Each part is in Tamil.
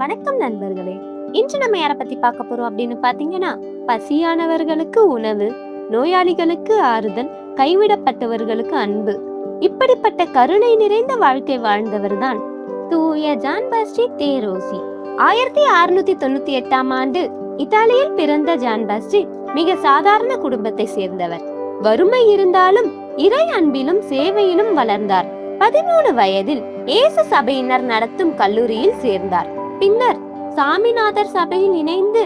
வணக்கம் நண்பர்களே. இன்று நம்ம யார பத்தி பார்க்க போறோம் அப்படின்னு பாத்தீங்கன்னா, பசியானவர்களுக்கு உணவு, நோயாளிகளுக்கு ஆறுதல், கைவிடப்பட்டவர்களுக்கு அன்பு, இப்படிப்பட்ட கருணை நிறைந்த வாழ்க்கை வாழ்ந்தவர் தான் தூய ஜான் பாஸ்டி ரோசி. 1698ஆம் ஆண்டு இத்தாலியில் பிறந்த ஜான் பாஸ்டி மிக சாதாரண குடும்பத்தை சேர்ந்தவர். வறுமை இருந்தாலும் இறை அன்பிலும் சேவையிலும் வளர்ந்தார். 13 வயதில் இயேசு சபையினர் நடத்தும் கல்லூரியில் சேர்ந்தார். பின்னர் சாமிநாதர் சபையில் இணைந்து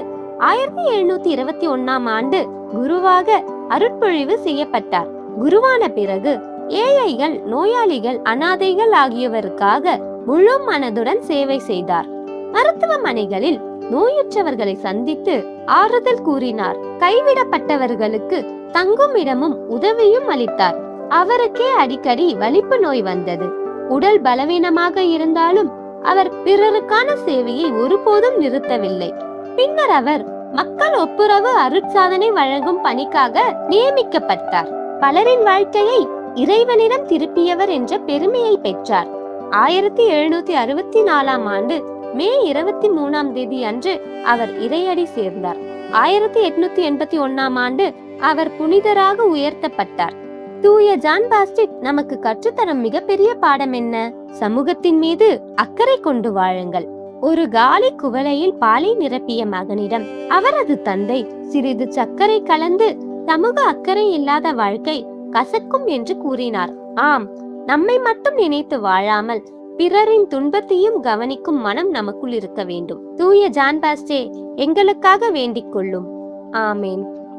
1721ஆம் ஆண்டு குருவாக அருட்பொழிவு செய்யப்பட்டார். குருவான பிறகு ஏழைகள், நோயாளிகள், அனாதைகள் ஆகியோருக்காக முழு மனதுடன் சேவை செய்தார். மருத்துவமனைகளில் நோயுற்றவர்களை சந்தித்து ஆறுதல் கூறினார். கைவிடப்பட்டவர்களுக்கு தங்கும் இடமும் உதவியும் அளித்தார். அவருக்கே அடிக்கடி வலிப்பு நோய் வந்தது. உடல் பலவீனமாக இருந்தாலும் அவர் பிறருக்கான சேவையை ஒருபோதும் நிறுத்தவில்லை. பின்னர் அவர் மக்கள் ஒப்புரவு அருட்சாதனை வழங்கும் பணிக்காக நியமிக்கப்பட்டார். பலரின் வாழ்க்கையை இறைவனிடம் திருப்பியவர் என்ற பெருமையை பெற்றார். 1764ஆம் ஆண்டு மே 23ஆம் தேதி அன்று அவர் இறையடி சேர்ந்தார். 1881ஆம் ஆண்டு அவர் புனிதராக உயர்த்தப்பட்டார். தூய ஜான் பாஸ்டி நமக்கு கற்றுத்தரும் மிகப்பெரிய பாடம் என்ன? சமூகத்தின் மீது அக்கறை கொண்டு வாழுங்கள். ஒரு காலி குவளையில் பாலை நிரப்பிய மகனிடம் அவரது தந்தை சிறிது சர்க்கரை கலந்து சமூக அக்கறை இல்லாத வாழ்க்கை கசக்கும் என்று கூறினார். ஆம், நம்மை மட்டும் நினைத்து வாழாமல் பிறரின் துன்பத்தையும் கவனிக்கும் மனம் நமக்குள் இருக்க வேண்டும். தூய ஜான் பாஸ்டி எங்களுக்காக வேண்டிக் கொள்ளும். ஆமேன்.